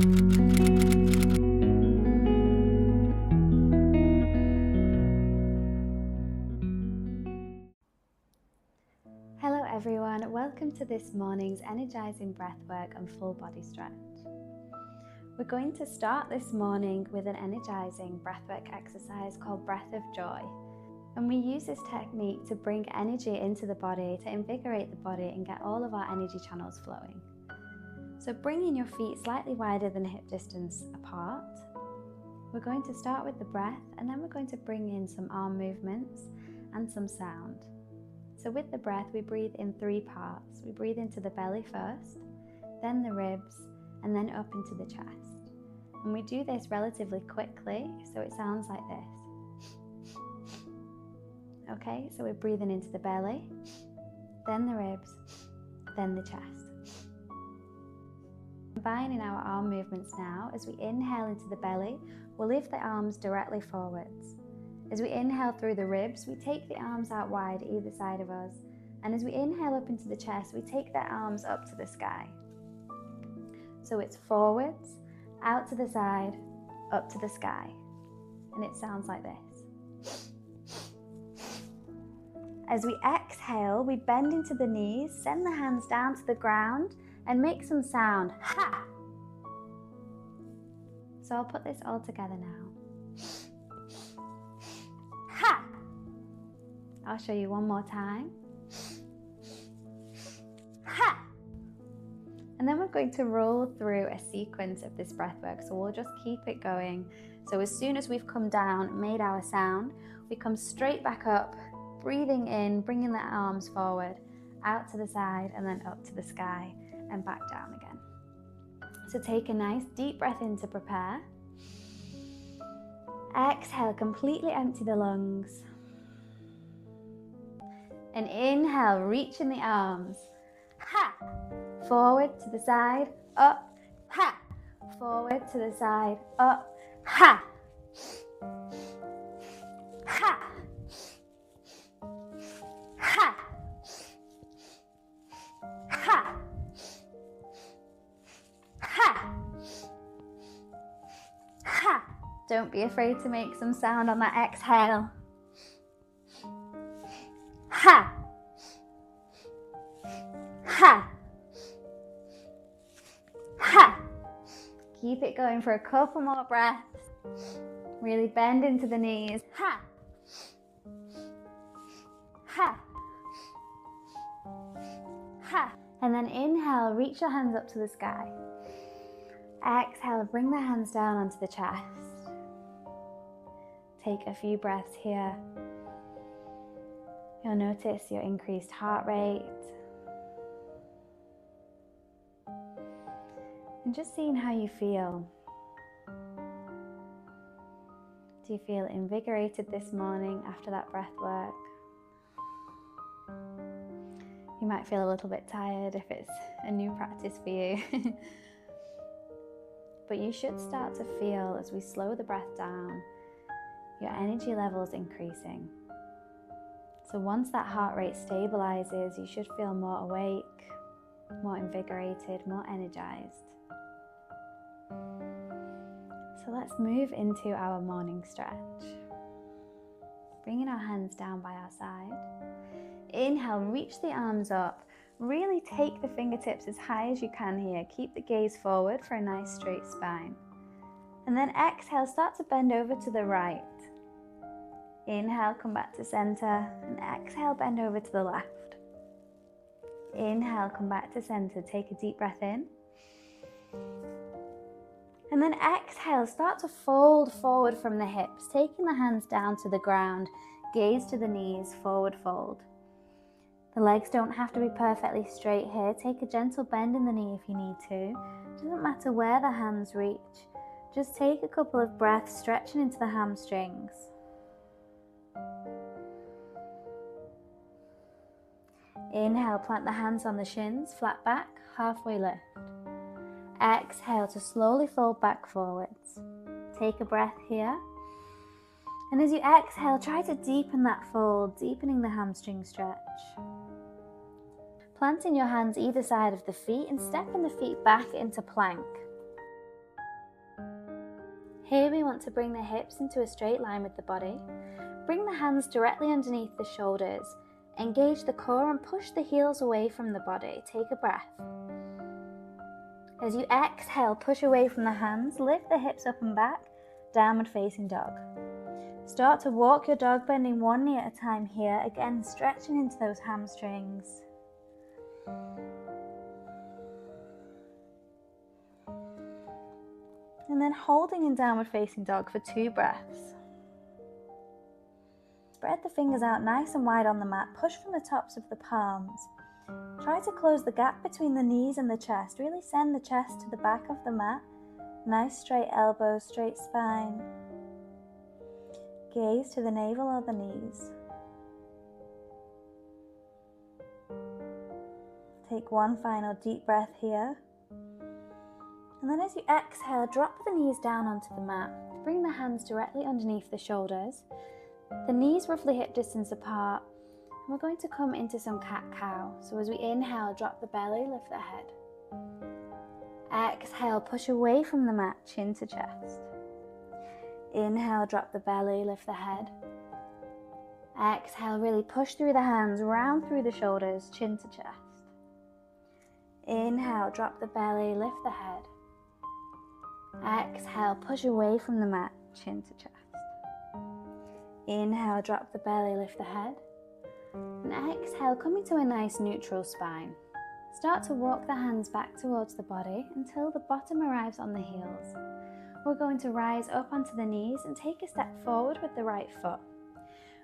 Hello everyone, welcome to this morning's energising breathwork and full body stretch. We're going to start this morning with an energising breathwork exercise called Breath of Joy. And we use this technique to bring energy into the body, to invigorate the body and get all of our energy channels flowing. So bringing your feet slightly wider than hip distance apart. We're going to start with the breath and then we're going to bring in some arm movements and some sound. So with the breath, we breathe in 3 parts. We breathe into the belly first, then the ribs, and then up into the chest. And we do this relatively quickly, so it sounds like this. Okay, so we're breathing into the belly, then the ribs, then the chest. Combining our arm movements now, as we inhale into the belly, we'll lift the arms directly forwards. As we inhale through the ribs, we take the arms out wide either side of us. And as we inhale up into the chest, we take the arms up to the sky. So it's forwards, out to the side, up to the sky. And it sounds like this. As we exhale, we bend into the knees, send the hands down to the ground, and make some sound. Ha! So I'll put this all together now. Ha! I'll show you one more time. Ha! And then we're going to roll through a sequence of this breath work. So we'll just keep it going. So as soon as we've come down, made our sound, we come straight back up, breathing in, bringing the arms forward, out to the side, and then up to the sky, and back down again. So take a nice deep breath in to prepare. Exhale, completely empty the lungs. And inhale, reaching the arms. Ha! Forward to the side, up, ha! Forward to the side, up, ha! Ha! Ha! Ha! Ha! Ha! Don't be afraid to make some sound on that exhale. Ha! Ha! Ha! Keep it going for a couple more breaths. Really bend into the knees. Ha! Ha! Ha! And then inhale, reach your hands up to the sky. Exhale, bring the hands down onto the chest. Take a few breaths here. You'll notice your increased heart rate. And just seeing how you feel. Do you feel invigorated this morning after that breath work? You might feel a little bit tired if it's a new practice for you. But you should start to feel, as we slow the breath down, your energy levels increasing. So once that heart rate stabilizes, you should feel more awake, more invigorated, more energized. So let's move into our morning stretch. Bringing our hands down by our side. Inhale, reach the arms up. Really take the fingertips as high as you can here. Keep the gaze forward for a nice straight spine. And then exhale, start to bend over to the right. Inhale, come back to center, and exhale, bend over to the left. Inhale, come back to center. Take a deep breath in. And then exhale, start to fold forward from the hips, taking the hands down to the ground, gaze to the knees, forward fold. The legs don't have to be perfectly straight here. Take a gentle bend in the knee if you need to. Doesn't matter where the hands reach. Just take a couple of breaths, stretching into the hamstrings. Inhale, plant the hands on the shins, flat back, halfway lift. Exhale to slowly fold back forwards. Take a breath here. And as you exhale, try to deepen that fold, deepening the hamstring stretch. Planting your hands either side of the feet and stepping the feet back into plank. Here we want to bring the hips into a straight line with the body. Bring the hands directly underneath the shoulders. Engage the core and push the heels away from the body. Take a breath. As you exhale, push away from the hands, lift the hips up and back, downward facing dog. Start to walk your dog, bending one knee at a time here, again stretching into those hamstrings. And then holding in downward facing dog for 2 breaths. Spread the fingers out nice and wide on the mat, push from the tops of the palms. Try to close the gap between the knees and the chest. Really send the chest to the back of the mat. Nice straight elbows, straight spine. Gaze to the navel or the knees. Take one final deep breath here. And then as you exhale, drop the knees down onto the mat. Bring the hands directly underneath the shoulders. The knees roughly hip distance apart. And we're going to come into some cat-cow. So as we inhale, drop the belly, lift the head. Exhale, push away from the mat, chin to chest. Inhale, drop the belly, lift the head. Exhale, really push through the hands, round through the shoulders, chin to chest. Inhale, drop the belly, lift the head. Exhale, push away from the mat, chin to chest. Inhale, drop the belly, lift the head. And exhale, come into a nice neutral spine. Start to walk the hands back towards the body until the bottom arrives on the heels. We're going to rise up onto the knees and take a step forward with the right foot.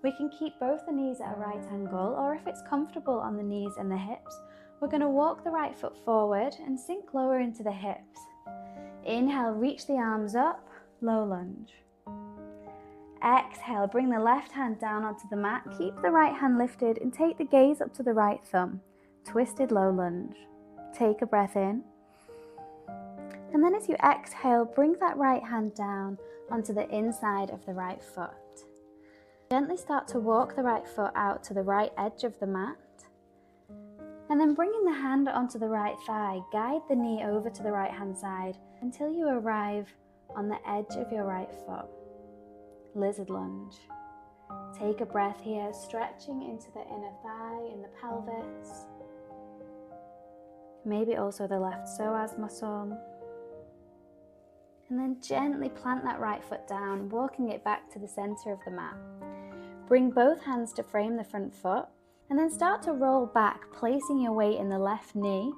We can keep both the knees at a right angle, or if it's comfortable on the knees and the hips, we're going to walk the right foot forward and sink lower into the hips. Inhale, reach the arms up, low lunge. Exhale, bring the left hand down onto the mat, keep the right hand lifted and take the gaze up to the right thumb. Twisted low lunge. Take a breath in. And then as you exhale, bring that right hand down onto the inside of the right foot. Gently start to walk the right foot out to the right edge of the mat. And then bringing the hand onto the right thigh, guide the knee over to the right hand side until you arrive on the edge of your right foot. Lizard lunge. Take a breath here, stretching into the inner thigh and the pelvis. Maybe also the left psoas muscle. And then gently plant that right foot down, walking it back to the center of the mat. Bring both hands to frame the front foot, and then start to roll back, placing your weight in the left knee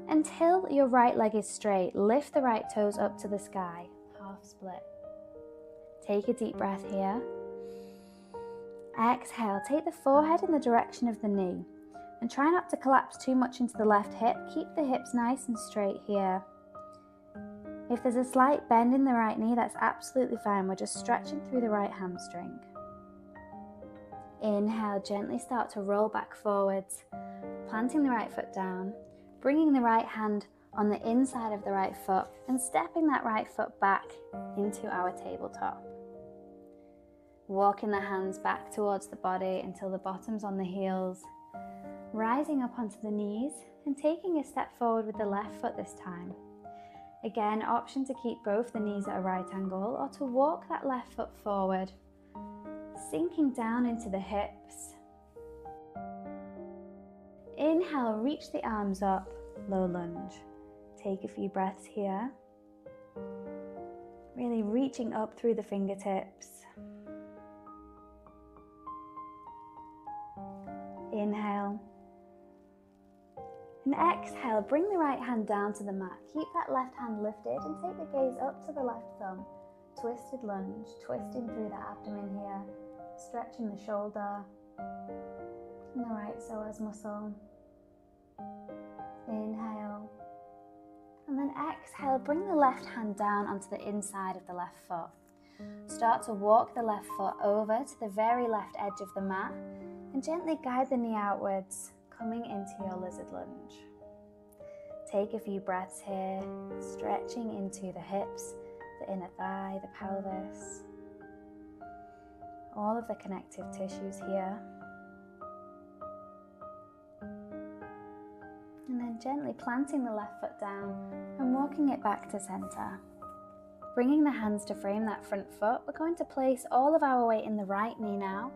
until your right leg is straight. Lift the right toes up to the sky, half split. Take a deep breath here. Exhale, take the forehead in the direction of the knee and try not to collapse too much into the left hip. Keep the hips nice and straight here. If there's a slight bend in the right knee, that's absolutely fine. We're just stretching through the right hamstring. Inhale, gently start to roll back forwards, planting the right foot down, bringing the right hand on the inside of the right foot and stepping that right foot back into our tabletop. Walking the hands back towards the body until the bottom's on the heels, rising up onto the knees and taking a step forward with the left foot this time. Again, option to keep both the knees at a right angle or to walk that left foot forward, sinking down into the hips. Inhale, reach the arms up, low lunge. Take a few breaths here. Really reaching up through the fingertips. Inhale. And exhale, bring the right hand down to the mat. Keep that left hand lifted and take the gaze up to the left thumb. Twisted lunge, twisting through the abdomen here, stretching the shoulder and the right psoas muscle. Inhale. And then exhale, bring the left hand down onto the inside of the left foot. Start to walk the left foot over to the very left edge of the mat and gently guide the knee outwards, coming into your lizard lunge. Take a few breaths here, stretching into the hips, the inner thigh, the pelvis, all of the connective tissues here. And then gently planting the left foot down and walking it back to center. Bringing the hands to frame that front foot, we're going to place all of our weight in the right knee now,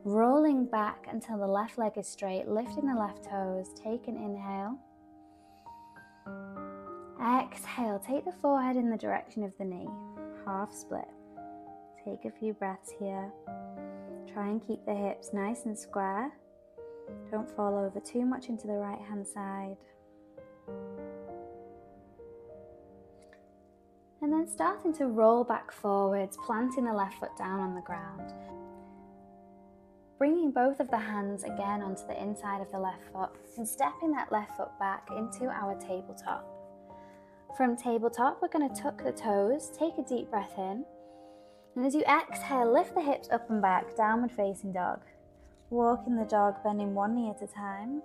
rolling back until the left leg is straight, lifting the left toes. Take an inhale. Exhale, take the forehead in the direction of the knee, half split. Take a few breaths here. Try and keep the hips nice and square. Don't fall over too much into the right hand side. And then starting to roll back forwards, planting the left foot down on the ground. Bringing both of the hands again onto the inside of the left foot and stepping that left foot back into our tabletop. From tabletop, we're going to tuck the toes, take a deep breath in. And as you exhale, lift the hips up and back, downward facing dog. Walking the dog, bending one knee at a time.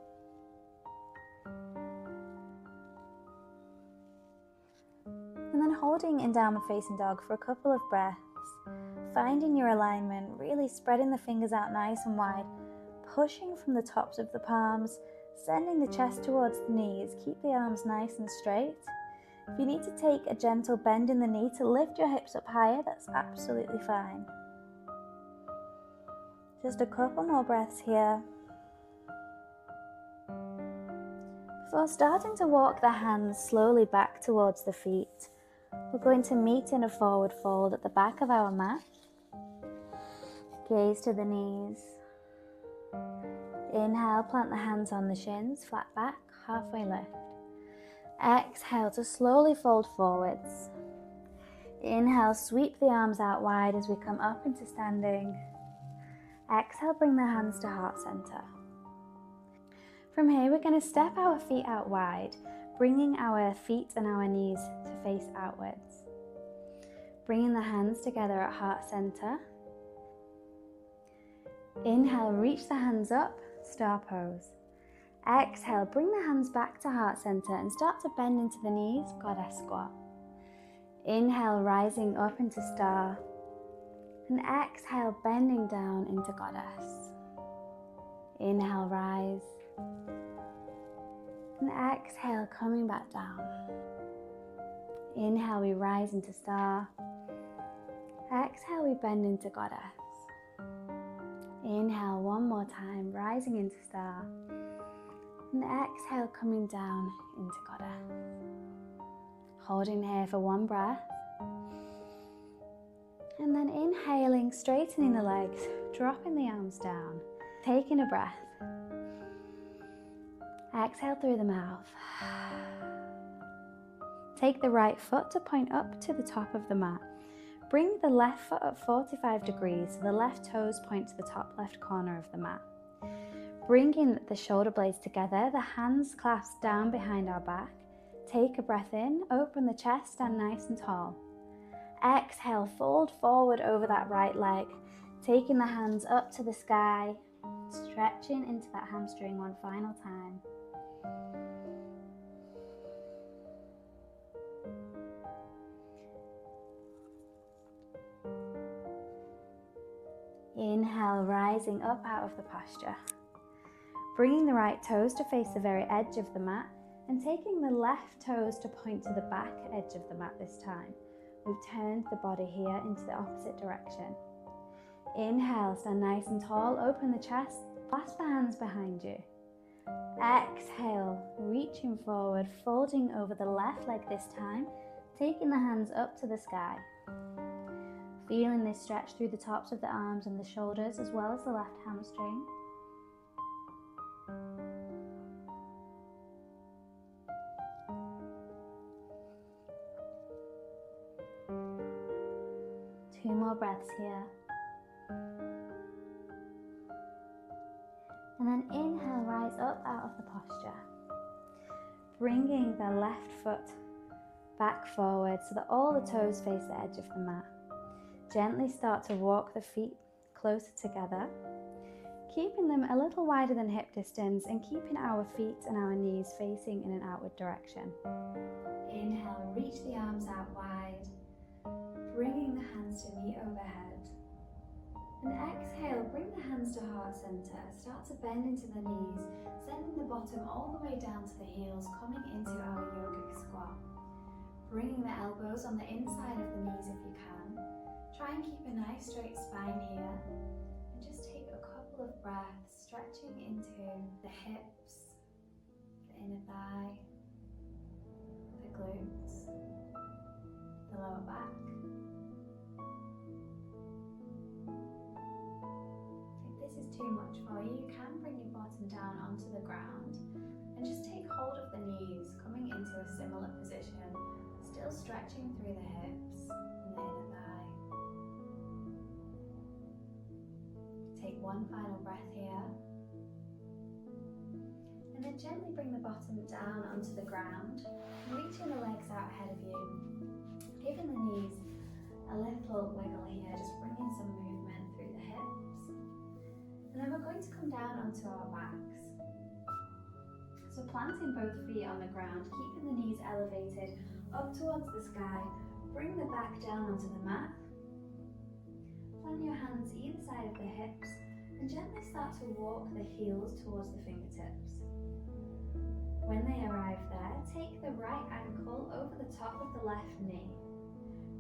And then holding in downward facing dog for a couple of breaths. Finding your alignment, really spreading the fingers out nice and wide. Pushing from the tops of the palms, sending the chest towards the knees. Keep the arms nice and straight. If you need to take a gentle bend in the knee to lift your hips up higher, that's absolutely fine. Just a couple more breaths here. Before starting to walk the hands slowly back towards the feet, we're going to meet in a forward fold at the back of our mat. Gaze to the knees. Inhale, plant the hands on the shins, flat back, halfway lift. Exhale to slowly fold forwards. Inhale, sweep the arms out wide as we come up into standing. Exhale, bring the hands to heart center. From here, we're going to step our feet out wide, bringing our feet and our knees to face outwards. Bringing the hands together at heart center. Inhale, reach the hands up, star pose. Exhale, bring the hands back to heart center and start to bend into the knees, goddess squat. Inhale, rising up into star. And exhale, bending down into goddess. Inhale, rise. And exhale, coming back down. Inhale, we rise into star. Exhale, we bend into goddess. Inhale, one more time, rising into star. And exhale, coming down into goddess. Holding here for one breath. And then inhaling, straightening the legs, dropping the arms down. Taking a breath. Exhale through the mouth. Take the right foot to point up to the top of the mat. Bring the left foot up 45 degrees so the left toes point to the top left corner of the mat. Bringing the shoulder blades together, the hands clasped down behind our back. Take a breath in, open the chest, stand nice and tall. Exhale, fold forward over that right leg, taking the hands up to the sky, stretching into that hamstring one final time. Inhale, rising up out of the posture. Bringing the right toes to face the very edge of the mat and taking the left toes to point to the back edge of the mat this time. We've turned the body here into the opposite direction. Inhale, stand nice and tall, open the chest, clasp the hands behind you. Exhale, reaching forward, folding over the left leg this time, taking the hands up to the sky. Feeling this stretch through the tops of the arms and the shoulders as well as the left hamstring. Two more breaths here. And then inhale, rise up out of the posture. Bringing the left foot back forward so that all the toes face the edge of the mat. Gently start to walk the feet closer together, keeping them a little wider than hip distance and keeping our feet and our knees facing in an outward direction. Inhale, reach the arms out wide, bringing the hands to meet overhead. And exhale, bring the hands to heart center. Start to bend into the knees, sending the bottom all the way down to the heels, coming into our yogic squat. Bringing the elbows on the inside of the knees if you can. Try and keep a nice straight spine here. And just take a couple of breaths, stretching into the hips, the inner thigh, the glutes, the lower back. If this is too much for you, you can bring your bottom down onto the ground and just take hold of the knees, coming into a similar position. Still stretching through the hips and the inner thigh. Take one final breath here. And then gently bring the bottom down onto the ground, reaching the legs out ahead of you, giving the knees a little wiggle here, just bringing some movement through the hips. And then we're going to come down onto our backs. So planting both feet on the ground, keeping the knees elevated up towards the sky, bring the back down onto the mat. Plant your hands either side of the hips and gently start to walk the heels towards the fingertips. When they arrive there, take the right ankle over the top of the left knee.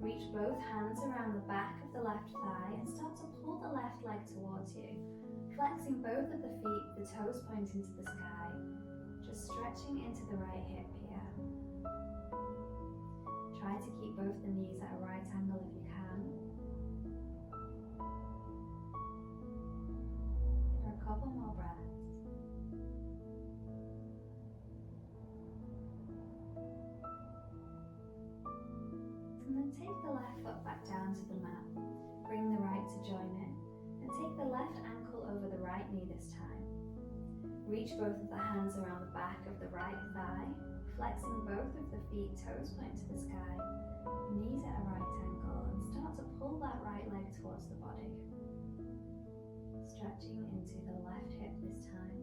Reach both hands around the back of the left thigh and start to pull the left leg towards you, flexing both of the feet, the toes pointing to the sky, just stretching into the right hip here. Try to keep both the knees at a right angle if you can. For a couple more breaths. And then take the left foot back down to the mat. Bring the right to join in. And take the left ankle over the right knee this time. Reach both of the hands around the back of the right thigh, flexing both of the feet, toes point to the sky, knees at a right angle, and start to pull that right leg towards the body. Stretching into the left hip this time.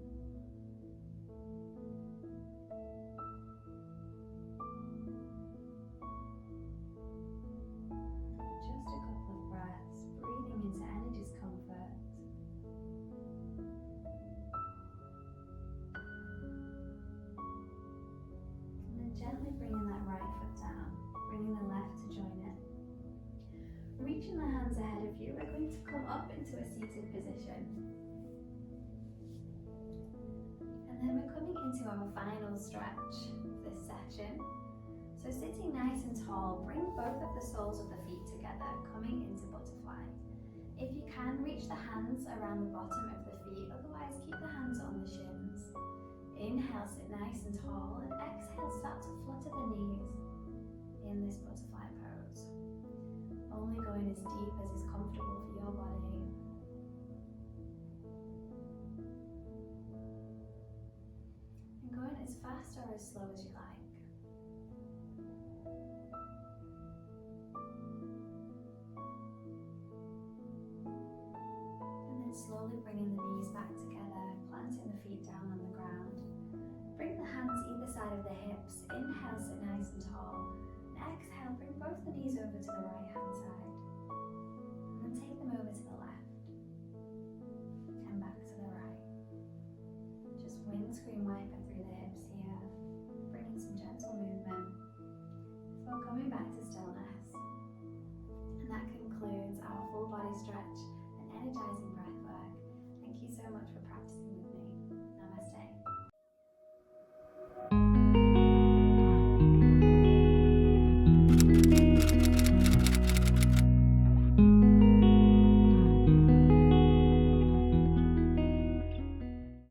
Just a couple of breaths, breathing into any discomfort. Gently bringing that right foot down, bringing the left to join it. Reaching the hands ahead of you, we're going to come up into a seated position. And then we're coming into our final stretch of this session. So sitting nice and tall, bring both of the soles of the feet together, coming into butterfly. If you can, reach the hands around the bottom of the feet, otherwise keep the hands on the shins. Inhale, sit nice and tall, and exhale, start to flutter the knees in this butterfly pose. Only going as deep as is comfortable for your body. And going as fast or as slow as you like. And then slowly bringing the knees back together, planting the feet down on the ground. Bring the hands either side of the hips. Inhale, sit nice and tall. And exhale, bring both the knees over to the right